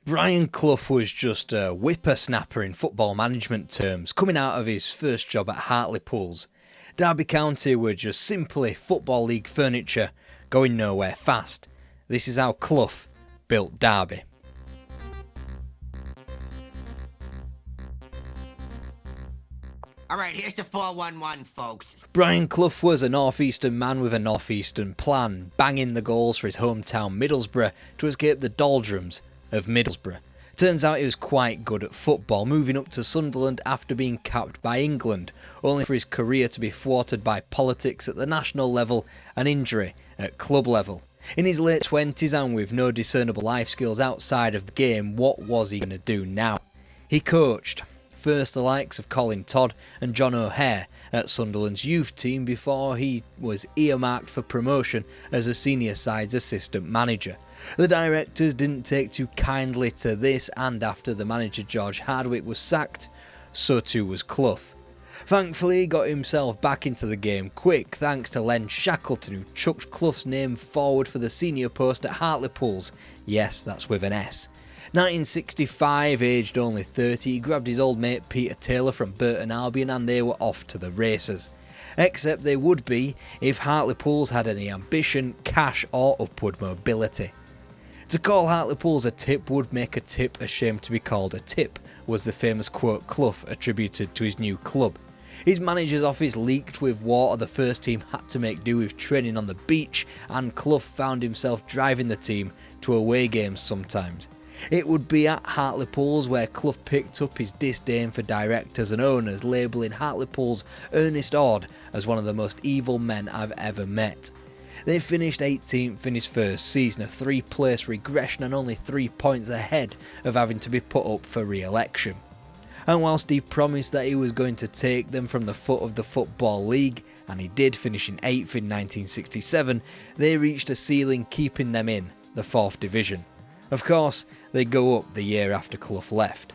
Brian Clough was just a whippersnapper in football management terms, coming out of his first job at Hartlepool. Derby County were just simply Football League furniture, going nowhere fast. This is how Clough built Derby. Alright, here's the 4-1-1, folks. Brian Clough was a northeastern man with a northeastern plan, banging the goals for his hometown Middlesbrough to escape the doldrums of Middlesbrough. Turns out he was quite good at football, moving up to Sunderland after being capped by England, only for his career to be thwarted by politics at the national level and injury at club level. In his late 20s and with no discernible life skills outside of the game, what was he going to do now? He coached, first the likes of Colin Todd and John O'Hare at Sunderland's youth team before he was earmarked for promotion as a senior side's assistant manager. The directors didn't take too kindly to this, and after the manager George Hardwick was sacked, so too was Clough. Thankfully he got himself back into the game quick thanks to Len Shackleton, who chucked Clough's name forward for the senior post at Hartlepool. Yes, that's with an S. 1965, aged only 30, he grabbed his old mate Peter Taylor from Burton Albion and they were off to the races. Except they would be if Hartlepool had any ambition, cash or upward mobility. To call Hartlepool a tip would make a tip ashamed to be called a tip, was the famous quote Clough attributed to his new club. His manager's office leaked with water, the first team had to make do with training on the beach, and Clough found himself driving the team to away games sometimes. It would be at Hartlepool where Clough picked up his disdain for directors and owners, labelling Hartlepool's Ernest Ord as one of the most evil men I've ever met. They finished 18th in his first season, a 3-place regression and only 3 points ahead of having to be put up for re-election. And whilst he promised that he was going to take them from the foot of the Football League, and he did, finishing 8th in 1967, they reached a ceiling keeping them in the 4th division. Of course, they go up the year after Clough left.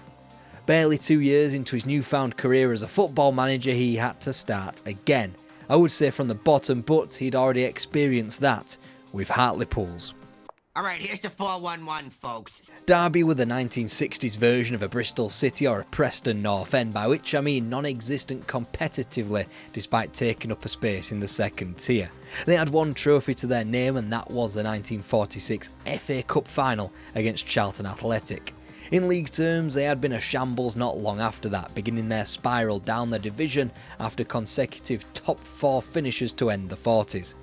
Barely 2 years into his newfound career as a football manager, he had to start again. I would say from the bottom, but he'd already experienced that with Hartlepool. Alright, here's the 4-1-1, folks. Derby were the 1960s version of a Bristol City or a Preston North End, by which I mean non-existent competitively despite taking up a space in the second tier. They had one trophy to their name and that was the 1946 FA Cup final against Charlton Athletic. In league terms, they had been a shambles not long after that, beginning their spiral down the division after consecutive top 4 finishes to end the 40s.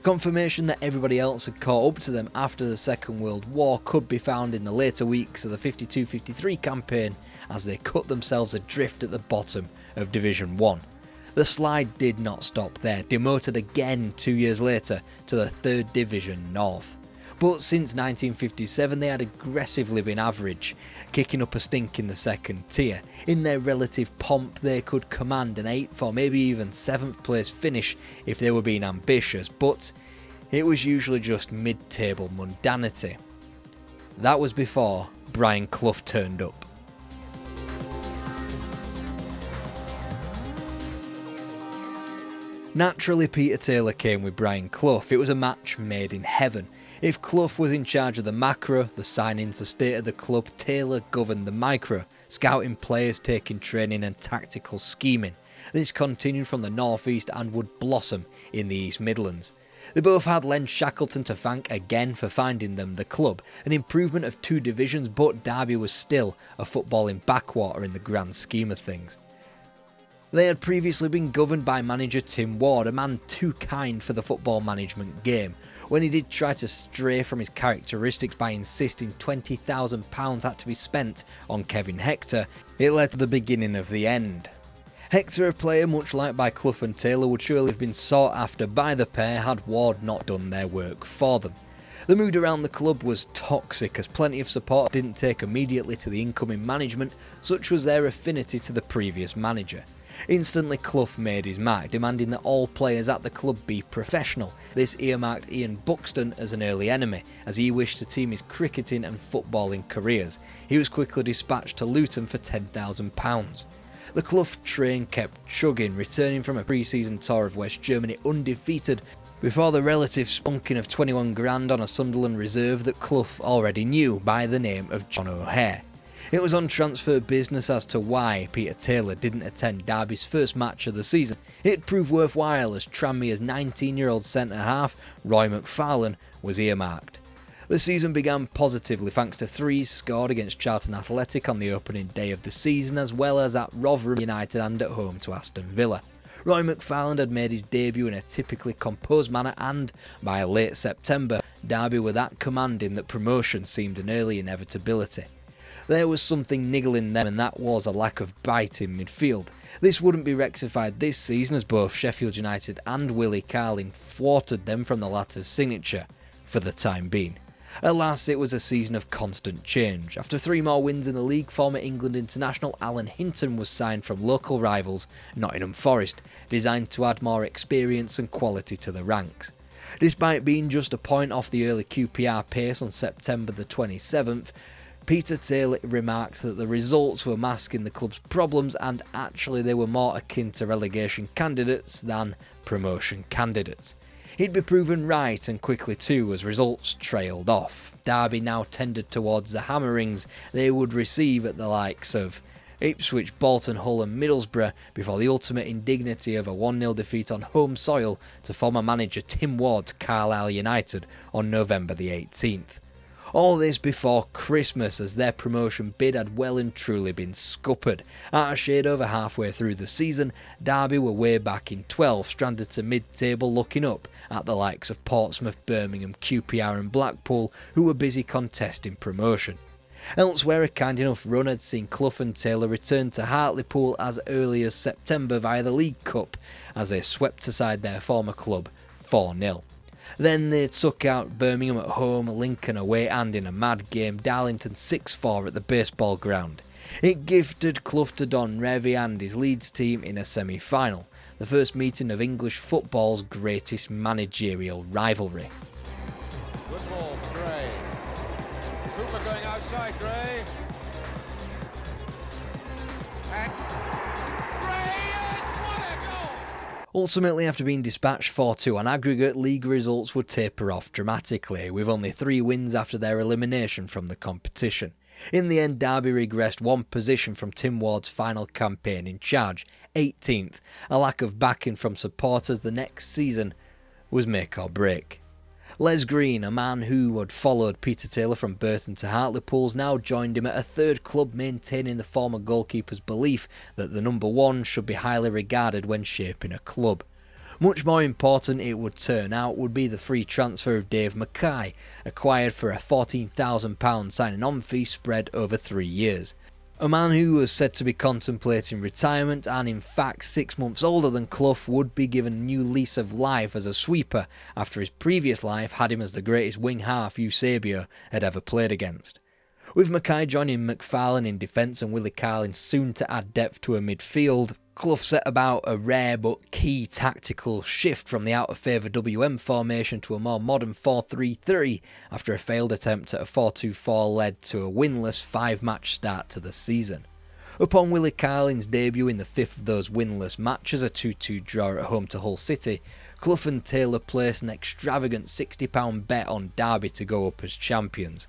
Confirmation that everybody else had caught up to them after the Second World War could be found in the later weeks of the 52-53 campaign as they cut themselves adrift at the bottom of Division 1. The slide did not stop there, demoted again 2 years later to the 3rd Division North. But since 1957 they had aggressively been average, kicking up a stink in the second tier. In their relative pomp they could command an 8th or maybe even 7th place finish if they were being ambitious, but it was usually just mid-table mundanity. That was before Brian Clough turned up. Naturally, Peter Taylor came with Brian Clough. It was a match made in heaven. If Clough was in charge of the macro, the signings, the state of the club, Taylor governed the micro, scouting players, taking training and tactical scheming. This continued from the North East and would blossom in the East Midlands. They both had Len Shackleton to thank again for finding them the club, an improvement of 2 divisions, but Derby was still a footballing backwater in the grand scheme of things. They had previously been governed by manager Tim Ward, a man too kind for the football management game. When he did try to stray from his characteristics by insisting £20,000 had to be spent on Kevin Hector, it led to the beginning of the end. Hector, a player much liked by Clough and Taylor, would surely have been sought after by the pair had Ward not done their work for them. The mood around the club was toxic as plenty of support didn't take immediately to the incoming management, such was their affinity to the previous manager. Instantly Clough made his mark, demanding that all players at the club be professional. This earmarked Ian Buxton as an early enemy, as he wished to team his cricketing and footballing careers. He was quickly dispatched to Luton for £10,000. The Clough train kept chugging, returning from a pre-season tour of West Germany undefeated before the relative spunking of 21 grand on a Sunderland reserve that Clough already knew by the name of John O'Hare. It was on transfer business as to why Peter Taylor didn't attend Derby's first match of the season. It proved worthwhile as Tranmere's 19-year-old centre-half, Roy McFarlane, was earmarked. The season began positively thanks to threes scored against Charlton Athletic on the opening day of the season, as well as at Rotherham United and at home to Aston Villa. Roy McFarlane had made his debut in a typically composed manner, and by late September, Derby were that commanding that promotion seemed an early inevitability. There was something niggling them, and that was a lack of bite in midfield. This wouldn't be rectified this season as both Sheffield United and Willie Carling thwarted them from the latter's signature for the time being. Alas, it was a season of constant change. After 3 more wins in the league, former England international Alan Hinton was signed from local rivals Nottingham Forest, designed to add more experience and quality to the ranks. Despite being just a point off the early QPR pace on September the 27th, Peter Taylor remarked that the results were masking the club's problems and actually they were more akin to relegation candidates than promotion candidates. He'd be proven right, and quickly too, as results trailed off. Derby now tended towards the hammerings they would receive at the likes of Ipswich, Bolton, Hull and Middlesbrough before the ultimate indignity of a 1-0 defeat on home soil to former manager Tim Ward's Carlisle United on November the 18th. All this before Christmas, as their promotion bid had well and truly been scuppered. At a shade over halfway through the season, Derby were way back in 12th, stranded to mid-table looking up at the likes of Portsmouth, Birmingham, QPR and Blackpool, who were busy contesting promotion. Elsewhere, a kind enough run had seen Clough and Taylor return to Hartlepool as early as September via the League Cup, as they swept aside their former club 4-0. Then they took out Birmingham at home, Lincoln away and in a mad game, Darlington 6-4 at the baseball ground. It gifted Clough to Don Revie and his Leeds team in a semi-final, the first meeting of English football's greatest managerial rivalry. Good ball, Gray. Cooper going outside, Gray. And Gray, yes, what a goal! Ultimately, after being dispatched 4-2 on aggregate, league results would taper off dramatically, with only 3 wins after their elimination from the competition. In the end, Derby regressed 1 position from Tim Ward's final campaign in charge, 18th. A lack of backing from supporters the next season was make or break. Les Green, a man who had followed Peter Taylor from Burton to Hartlepool, now joined him at a third club, maintaining the former goalkeeper's belief that the number 1 should be highly regarded when shaping a club. Much more important, it would turn out, would be the free transfer of Dave Mackay, acquired for a £14,000 signing-on fee spread over 3 years. A man who was said to be contemplating retirement and in fact 6 months older than Clough would be given a new lease of life as a sweeper after his previous life had him as the greatest wing half Eusebio had ever played against. With Mackay joining McFarlane in defence and Willie Carling soon to add depth to a midfield, Clough set about a rare but key tactical shift from the out-of-favour WM formation to a more modern 4-3-3 after a failed attempt at a 4-2-4 led to a winless 5-match start to the season. Upon Willie Carling's debut in the 5th of those winless matches, a 2-2 draw at home to Hull City, Clough and Taylor placed an extravagant £60 bet on Derby to go up as champions.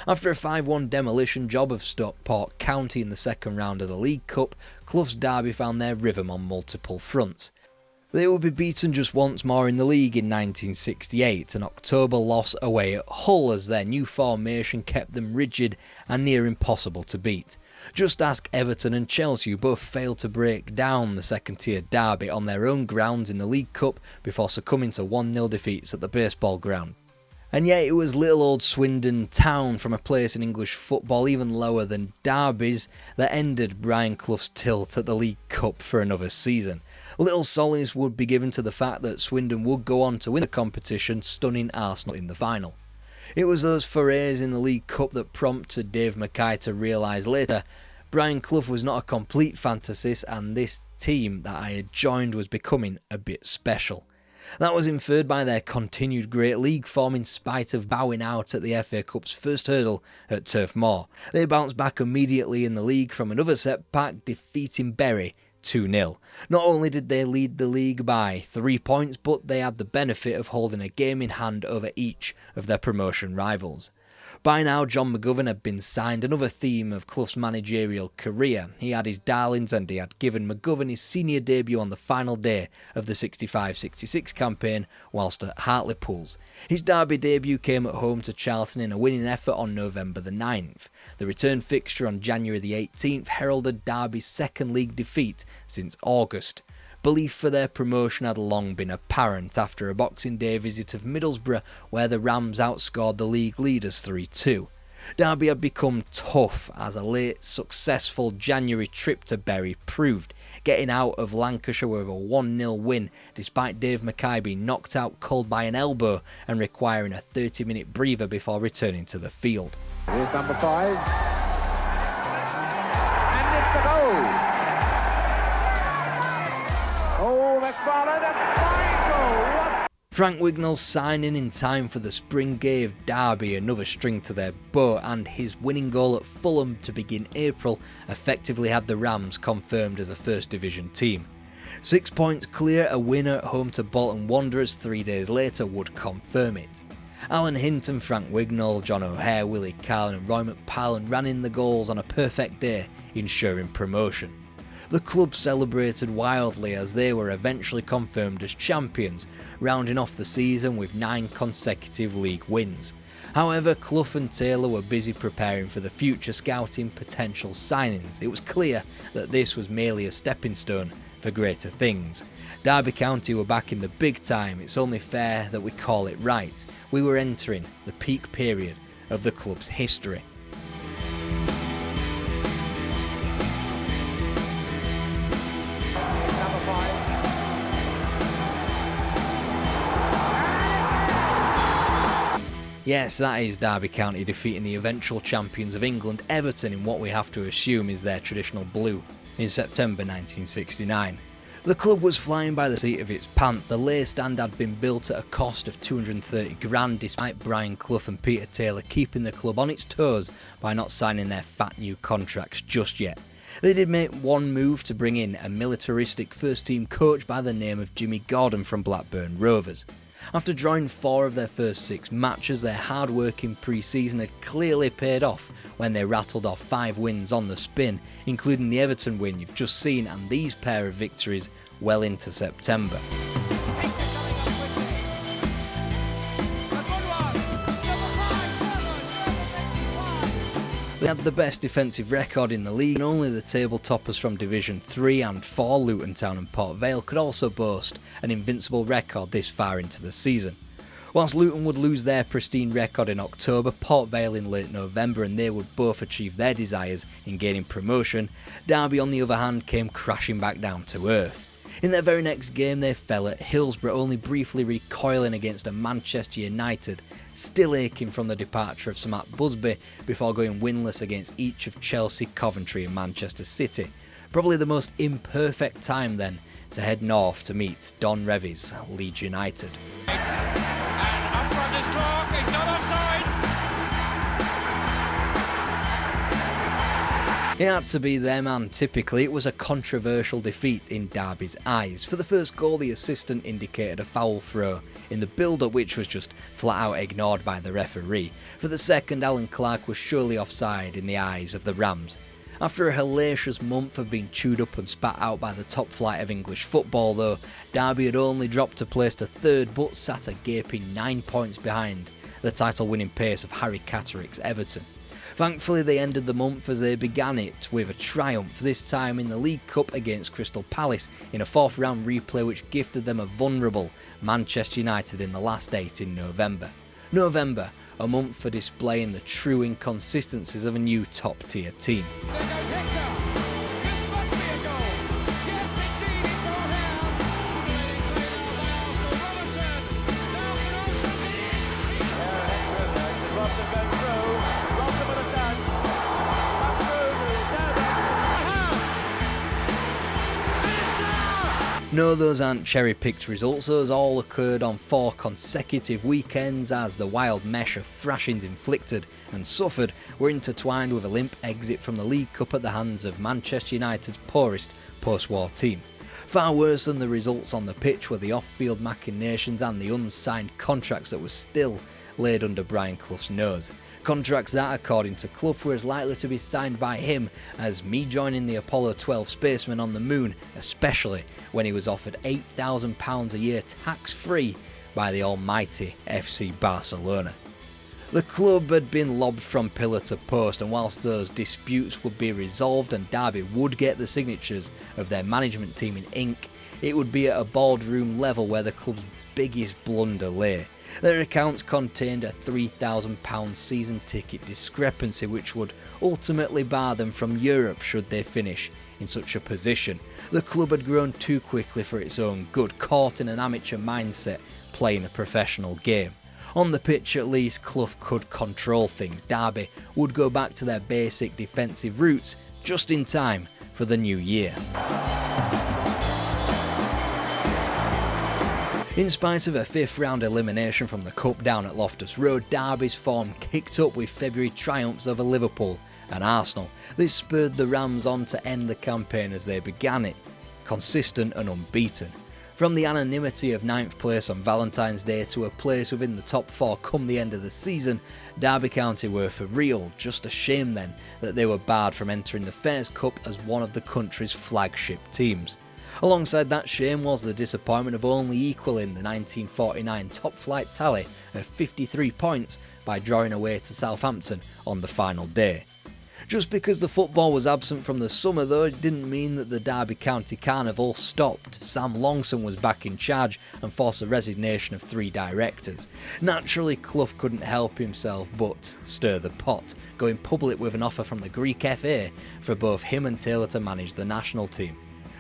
After a 5-1 demolition job of Stockport County in the second round of the League Cup, Clough's Derby found their rhythm on multiple fronts. They would be beaten just once more in the league in 1968, an October loss away at Hull as their new formation kept them rigid and near impossible to beat. Just ask Everton and Chelsea, who both failed to break down the second-tier Derby on their own grounds in the League Cup before succumbing to 1-0 defeats at the baseball ground. And yet it was little old Swindon Town, from a place in English football even lower than Derby's, that ended Brian Clough's tilt at the League Cup for another season. Little solace would be given to the fact that Swindon would go on to win the competition, stunning Arsenal in the final. It was those forays in the League Cup that prompted Dave Mackay to realise later Brian Clough was not a complete fantasist and this team that I had joined was becoming a bit special. That was inferred by their continued great league form in spite of bowing out at the FA Cup's first hurdle at Turf Moor. They bounced back immediately in the league from another setback, defeating Bury 2-0. Not only did they lead the league by 3 points, but they had the benefit of holding a game in hand over each of their promotion rivals. By now, John McGovern had been signed, another theme of Clough's managerial career. He had his darlings and he had given McGovern his senior debut on the final day of the 65-66 campaign whilst at Hartlepool. His derby debut came at home to Charlton in a winning effort on November the 9th. The return fixture on January the 18th heralded Derby's second league defeat since August. Belief for their promotion had long been apparent after a Boxing Day visit of Middlesbrough where the Rams outscored the league leaders 3-2. Derby had become tough as a late successful January trip to Bury proved, getting out of Lancashire with a 1-0 win despite Dave Mackay being knocked out cold by an elbow and requiring a 30-minute breather before returning to the field. Here's number 5. And it's the goal. Oh, McFarlane, a fine goal. Frank Wignall's signing in time for the spring gave Derby another string to their bow, and his winning goal at Fulham to begin April effectively had the Rams confirmed as a First Division team. 6 points clear, a winner at home to Bolton Wanderers 3 days later would confirm it. Alan Hinton, Frank Wignall, John O'Hare, Willie Carlin and Roy McParlin ran in the goals on a perfect day, ensuring promotion. The club celebrated wildly as they were eventually confirmed as champions, rounding off the season with 9 consecutive league wins. However, Clough and Taylor were busy preparing for the future, scouting potential signings. It was clear that this was merely a stepping stone for greater things. Derby County were back in the big time. It's only fair that we call it right. We were entering the peak period of the club's history. Yes, that is Derby County defeating the eventual champions of England, Everton, in what we have to assume is their traditional blue, in September 1969. The club was flying by the seat of its pants. The lay stand had been built at a cost of $230,000 despite Brian Clough and Peter Taylor keeping the club on its toes by not signing their fat new contracts just yet. They did make one move to bring in a militaristic first team coach by the name of Jimmy Gordon from Blackburn Rovers. After drawing 4 of their first 6 matches, their hard-working pre-season had clearly paid off when they rattled off 5 wins on the spin, including the Everton win you've just seen and these pair of victories well into September. They had the best defensive record in the league, and only the table toppers from Division 3 and 4, Luton Town and Port Vale, could also boast an invincible record this far into the season. Whilst Luton would lose their pristine record in October, Port Vale in late November, and they would both achieve their desires in gaining promotion, Derby on the other hand came crashing back down to earth. In their very next game they fell at Hillsborough, only briefly recoiling against a Manchester United still aching from the departure of Sir Matt Busby before going winless against each of Chelsea, Coventry and Manchester City. Probably the most imperfect time then to head north to meet Don Revie's Leeds United. And up front is Clark, he's not offside. It had to be them, and typically it was a controversial defeat in Derby's eyes. For the first goal, the assistant indicated a foul throw in the build-up, which was just flat out ignored by the referee. For the second, Alan Clark was surely offside in the eyes of the Rams. After a hellacious month of being chewed up and spat out by the top flight of English football though, Derby had only dropped a place to 3rd but sat a gaping 9 points behind the title-winning pace of Harry Catterick's Everton. Thankfully they ended the month as they began it with a triumph, this time in the League Cup against Crystal Palace in a 4th round replay which gifted them a vulnerable Manchester United in the last 8 in November. November, a month for displaying the true inconsistencies of a new top-tier team. There goes Hector. This must be a goal. Yes, indeed, it's all down. Arsenal Robertson. Now can also be. Robson goes through. Robson with a touch. Up through. Down. No, those aren't cherry-picked results, those all occurred on 4 consecutive weekends as the wild mesh of thrashings inflicted and suffered were intertwined with a limp exit from the League Cup at the hands of Manchester United's poorest post-war team. Far worse than the results on the pitch were the off-field machinations and the unsigned contracts that were still laid under Brian Clough's nose. Contracts that, according to Clough, were as likely to be signed by him as me joining the Apollo 12 spaceman on the moon, especially when he was offered £8,000 a year tax-free by the almighty FC Barcelona. The club had been lobbed from pillar to post, and whilst those disputes would be resolved and Derby would get the signatures of their management team in ink, it would be at a boardroom level where the club's biggest blunder lay. Their accounts contained a £3,000 season ticket discrepancy which would ultimately bar them from Europe should they finish in such a position. The club had grown too quickly for its own good, caught in an amateur mindset playing a professional game. On the pitch at least, Clough could control things. Derby would go back to their basic defensive roots just in time for the new year. In spite of a 5th round elimination from the Cup down at Loftus Road, Derby's form kicked up with February triumphs over Liverpool and Arsenal. This spurred the Rams on to end the campaign as they began it, consistent and unbeaten. From the anonymity of 9th place on Valentine's Day to a place within the top 4 come the end of the season, Derby County were for real. Just a shame then that they were barred from entering the Fairs Cup as one of the country's flagship teams. Alongside that shame was the disappointment of only equalling the 1949 top flight tally of 53 points by drawing away to Southampton on the final day. Just because the football was absent from the summer though, it didn't mean that the Derby County Carnival stopped. Sam Longson was back in charge and forced the resignation of 3 directors. Naturally, Clough couldn't help himself but stir the pot, going public with an offer from the Greek FA for both him and Taylor to manage the national team.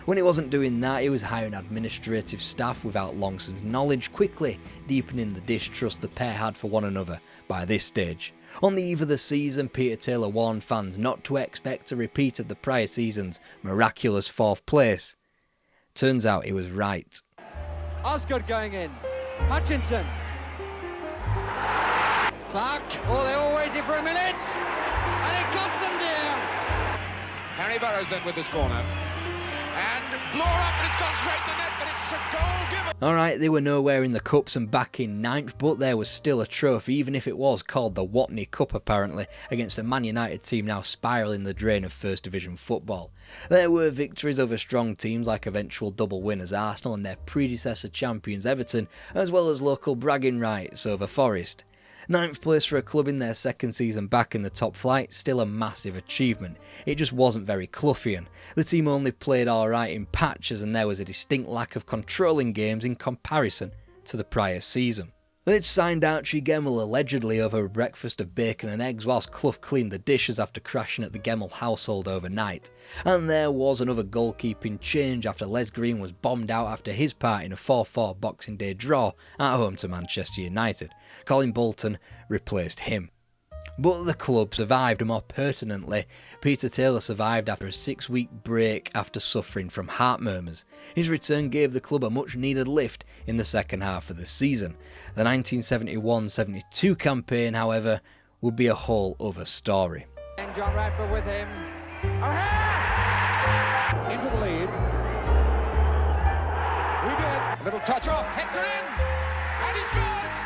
When he wasn't doing that, he was hiring administrative staff without Longson's knowledge, quickly deepening the distrust the pair had for one another by this stage. On the eve of the season, Peter Taylor warned fans not to expect a repeat of the prior season's miraculous 4th place. Turns out he was right. Osgood going in. Hutchinson. Clark. Oh, they all waited for a minute. And it cost them dear. Harry Burrows then with this corner. And blow up, and it's gone straight to the net, but it's a goal given. Alright, they were nowhere in the Cups and back in 9th, but there was still a trophy, even if it was called the Watney Cup apparently, against a Man United team now spiralling the drain of First Division football. There were victories over strong teams like eventual double winners Arsenal and their predecessor champions Everton, as well as local bragging rights over Forest. 9th place for a club in their 2nd season back in the top flight, still a massive achievement. It just wasn't very Cloughian. The team only played alright in patches and there was a distinct lack of controlling games in comparison to the prior season. They'd signed Archie Gemmell allegedly over a breakfast of bacon and eggs whilst Clough cleaned the dishes after crashing at the Gemmell household overnight. And there was another goalkeeping change after Les Green was bombed out after his part in a 4-4 Boxing Day draw at home to Manchester United. Colin Bolton replaced him. But the club survived, and more pertinently, Peter Taylor survived after a 6-week break after suffering from heart murmurs. His return gave the club a much needed lift in the second half of the season. The 1971-72 campaign, however, would be a whole other story. And John Radford with him. O'Hare! Into the lead. A little touch off, Hector in, and he scores!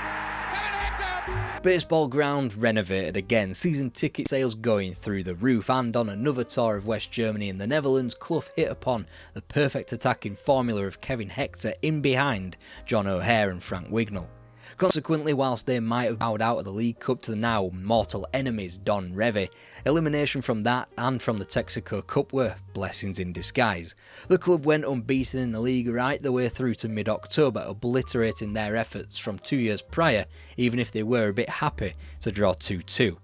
Kevin Hector! Baseball ground renovated again, season ticket sales going through the roof, and on another tour of West Germany and the Netherlands, Clough hit upon the perfect attacking formula of Kevin Hector in behind John O'Hare and Frank Wignall. Consequently, whilst they might have bowed out of the League Cup to the now mortal enemies Don Revie, elimination from that and from the Texaco Cup were blessings in disguise. The club went unbeaten in the league right the way through to mid-October, obliterating their efforts from 2 years prior, even if they were a bit happy to draw 2-2.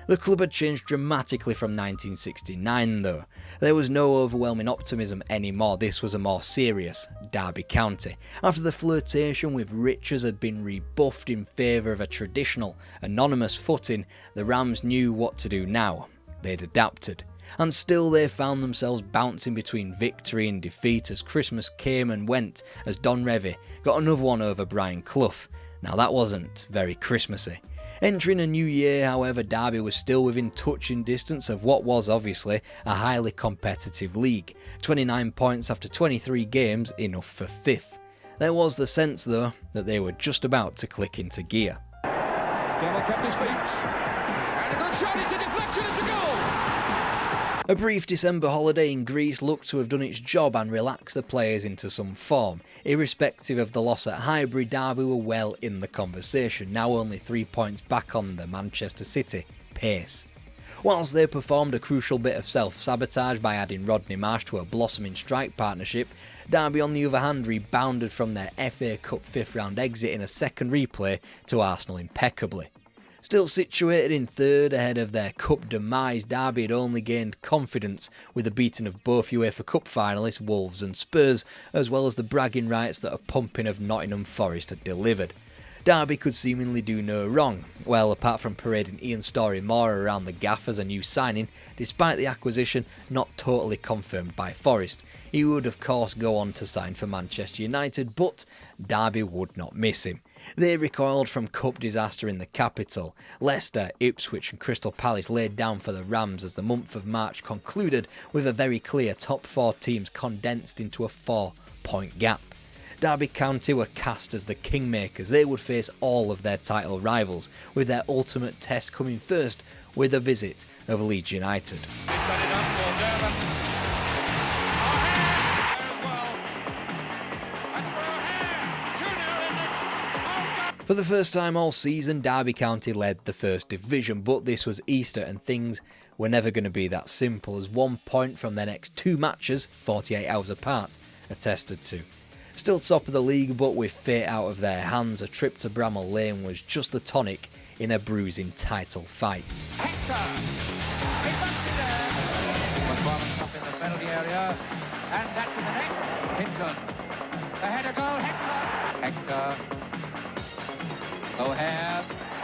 The club had changed dramatically from 1969 though. There was no overwhelming optimism anymore, this was a more serious Derby County. After the flirtation with riches had been rebuffed in favour of a traditional, anonymous footing, the Rams knew what to do now. They'd adapted. And still they found themselves bouncing between victory and defeat as Christmas came and went as Don Revie got another one over Brian Clough. Now that wasn't very Christmassy. Entering a new year, however, Derby was still within touching distance of what was obviously a highly competitive league. 29 points after 23 games, enough for 5th. There was the sense though that they were just about to click into gear. Campbell kept his feet. And a good shot, it's a deflection, it's a goal! A brief December holiday in Greece looked to have done its job and relaxed the players into some form. Irrespective of the loss at Highbury, Derby were well in the conversation, now only 3 points back on the Manchester City pace. Whilst they performed a crucial bit of self-sabotage by adding Rodney Marsh to a blossoming strike partnership, Derby on the other hand rebounded from their FA Cup 5th round exit in a second replay to Arsenal impeccably. Still situated in 3rd ahead of their cup demise, Derby had only gained confidence with the beating of both UEFA Cup finalists Wolves and Spurs, as well as the bragging rights that a pumping of Nottingham Forest had delivered. Derby could seemingly do no wrong, well apart from parading Ian Storey-Moore around the gaff as a new signing, despite the acquisition not totally confirmed by Forest. He would of course go on to sign for Manchester United, but Derby would not miss him. They recoiled from cup disaster in the capital. Leicester, Ipswich and Crystal Palace laid down for the Rams as the month of March concluded with a very clear top 4 teams condensed into a 4-point gap. Derby County were cast as the kingmakers. They would face all of their title rivals, with their ultimate test coming first with a visit of Leeds United. For the first time all season, Derby County led the First Division, but this was Easter and things were never going to be that simple, as 1 point from their next 2 matches, 48 hours apart, attested to. Still top of the league, but with fate out of their hands, a trip to Bramall Lane was just the tonic in a bruising title fight. Hector. He bumped it there. Was Barnes up in the penalty area. And that's in the net. Hinton. The header goal, Hector. O'Hare.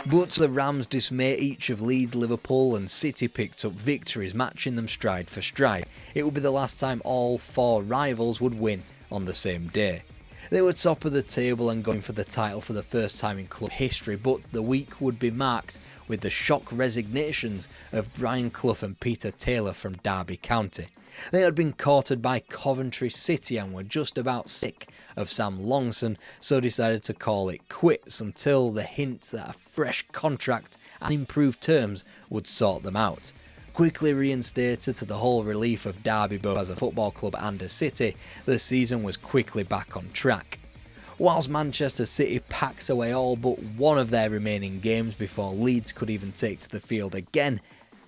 But to the Rams' dismay, each of Leeds, Liverpool and City picked up victories, matching them stride for stride. It would be the last time all 4 rivals would win on the same day. They were top of the table and going for the title for the first time in club history, but the week would be marked with the shock resignations of Brian Clough and Peter Taylor from Derby County. They had been courted by Coventry City and were just about sick of Sam Longson, so decided to call it quits until the hint that a fresh contract and improved terms would sort them out. Quickly reinstated to the whole relief of Derby both as a football club and a city, the season was quickly back on track. Whilst Manchester City packed away all but one of their remaining games before Leeds could even take to the field again,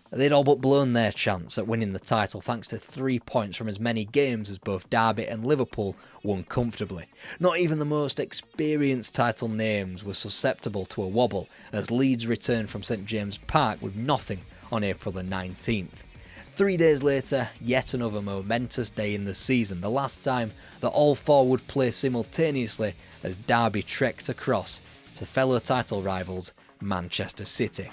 they'd all but blown their chance at winning the title thanks to 3 points from as many games as both Derby and Liverpool won comfortably. Not even the most experienced title names were susceptible to a wobble as Leeds returned from St James Park with nothing on April the 19th. 3 days later, yet another momentous day in the season, the last time that all 4 would play simultaneously as Derby trekked across to fellow title rivals Manchester City.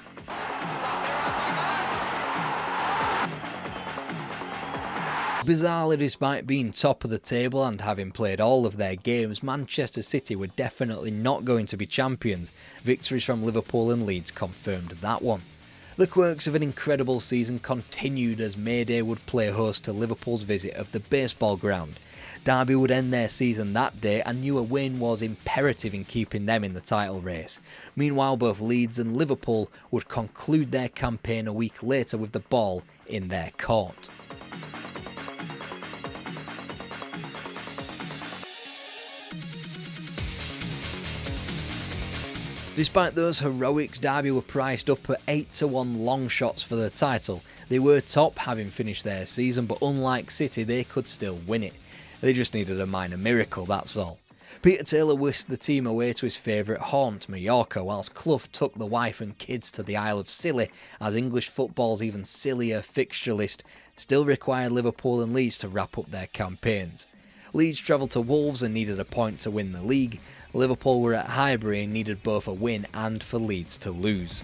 Bizarrely, despite being top of the table and having played all of their games, Manchester City were definitely not going to be champions. Victories from Liverpool and Leeds confirmed that one. The quirks of an incredible season continued as May Day would play host to Liverpool's visit of the baseball ground. Derby would end their season that day and knew a win was imperative in keeping them in the title race. Meanwhile, both Leeds and Liverpool would conclude their campaign a week later with the ball in their court. Despite those heroics, Derby were priced up at 8-1 long shots for the title. They were top, having finished their season, but unlike City, they could still win it. They just needed a minor miracle, that's all. Peter Taylor whisked the team away to his favourite haunt, Mallorca, whilst Clough took the wife and kids to the Isle of Scilly, as English football's even sillier fixture list still required Liverpool and Leeds to wrap up their campaigns. Leeds travelled to Wolves and needed a point to win the league. Liverpool were at Highbury and needed both a win and for Leeds to lose.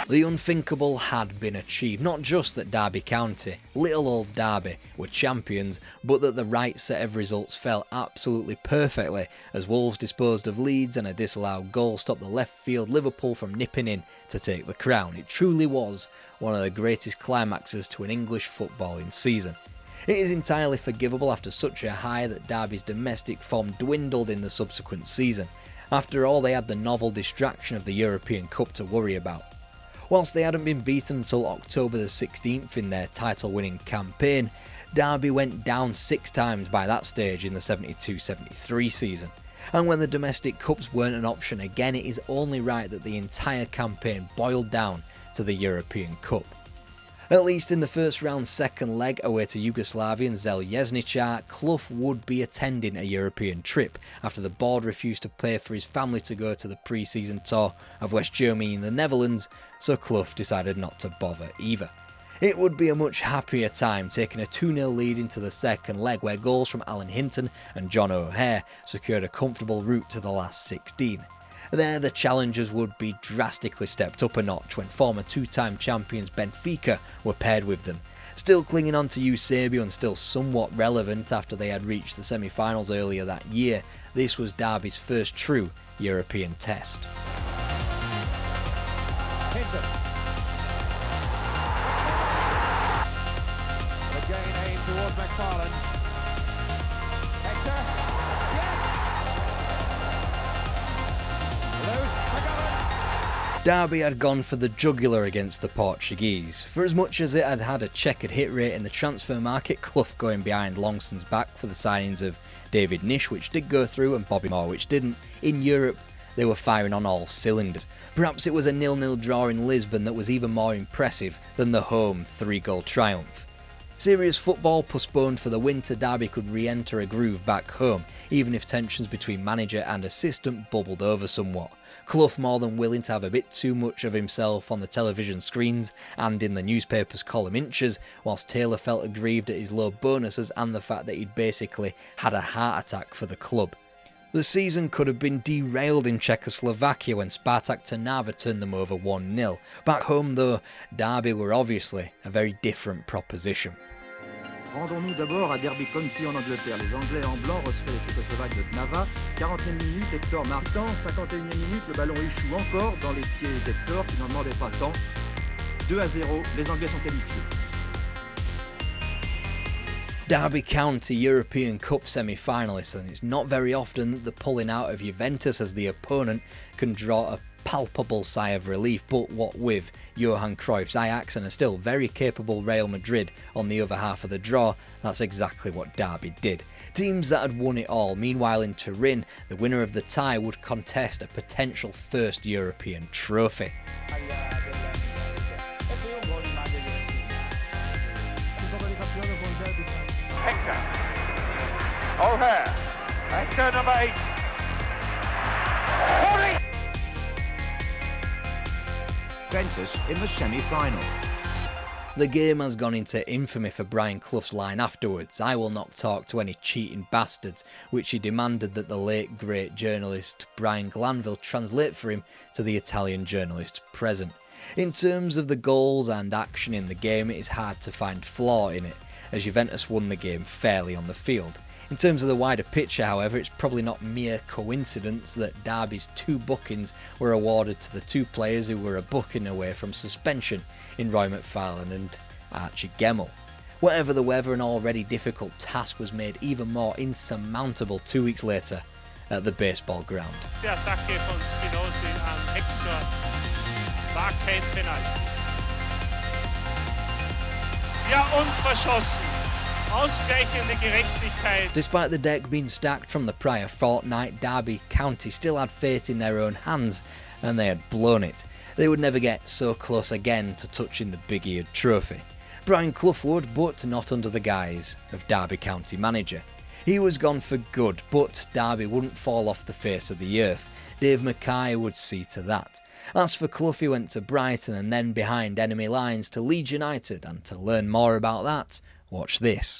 The unthinkable had been achieved, not just that Derby County, little old Derby, were champions, but that the right set of results fell absolutely perfectly as Wolves disposed of Leeds and a disallowed goal stopped the left field Liverpool from nipping in to take the crown. It truly was one of the greatest climaxes to an English footballing season. It is entirely forgivable after such a high that Derby's domestic form dwindled in the subsequent season. After all, they had the novel distraction of the European Cup to worry about. Whilst they hadn't been beaten until October the 16th in their title-winning campaign, Derby went down 6 times by that stage in the 72-73 season. And when the domestic cups weren't an option again, it is only right that the entire campaign boiled down to the European Cup. At least in the first round's second leg away to Yugoslavian Željezničar, Clough would be attending a European trip after the board refused to pay for his family to go to the pre-season tour of West Germany in the Netherlands, so Clough decided not to bother either. It would be a much happier time taking a 2-0 lead into the second leg where goals from Alan Hinton and John O'Hare secured a comfortable route to the last 16. There, the challengers would be drastically stepped up a notch when former 2-time champions Benfica were paired with them. Still clinging on to Eusebio and still somewhat relevant after they had reached the semi-finals earlier that year, this was Derby's first true European test. Hinton. Again aimed towards McFarlane. Hector. Derby had gone for the jugular against the Portuguese. For as much as it had had a checkered hit rate in the transfer market, Clough going behind Longson's back for the signings of David Nish, which did go through, and Bobby Moore, which didn't, in Europe they were firing on all cylinders. Perhaps it was a 0-0 draw in Lisbon that was even more impressive than the home 3-goal triumph. Serious football postponed for the winter, Derby could re-enter a groove back home, even if tensions between manager and assistant bubbled over somewhat. Clough more than willing to have a bit too much of himself on the television screens and in the newspaper's column inches, whilst Taylor felt aggrieved at his low bonuses and the fact that he'd basically had a heart attack for the club. The season could have been derailed in Czechoslovakia when Spartak Trnava turned them over 1-0. Back home though, Derby were obviously a very different proposition. Rendons-nous d'abord à Derby County en Angleterre. Les Anglais en blanc reçoivent les Tchécoslovaques de Trnava. 40e minute, Hector marquant. 51e minute, le ballon échoue encore dans les pieds d'Hector qui n'en demandait pas tant. 2-0, les Anglais sont qualifiés. Derby County European Cup semi-finalists, and it's not very often that the pulling out of Juventus as the opponent can draw a palpable sigh of relief, but what with Johan Cruyff's Ajax and a still very capable Real Madrid on the other half of the draw, that's exactly what Derby did. Teams that had won it all. Meanwhile in Turin, the winner of the tie would contest a potential first European trophy. Hector. O'Hare. Hector number 8. Holy! Juventus in the semi-final. The game has gone into infamy for Brian Clough's line afterwards, "I will not talk to any cheating bastards," which he demanded that the late great journalist Brian Glanville translate for him to the Italian journalists present. In terms of the goals and action in the game, it is hard to find flaw in it, as Juventus won the game fairly on the field. In terms of the wider picture, however, it's probably not mere coincidence that Derby's 2 bookings were awarded to the 2 players who were a booking away from suspension in Roy McFarlane and Archie Gemmill. Whatever the weather, an already difficult task was made even more insurmountable 2 weeks later at the baseball ground. Der Attacke von Spinozzi an Hector war kein Penalty. Ja, und verschossen. Ausgleichende Gerechtigkeit. Despite the deck being stacked from the prior fortnight, Derby County still had fate in their own hands, and they had blown it. They would never get so close again to touching the big-eared trophy. Brian Clough would, but not under the guise of Derby County manager. He was gone for good, but Derby wouldn't fall off the face of the earth. Dave Mackay would see to that. As for Clough, he went to Brighton and then behind enemy lines to Leeds United, and to learn more about that, watch this.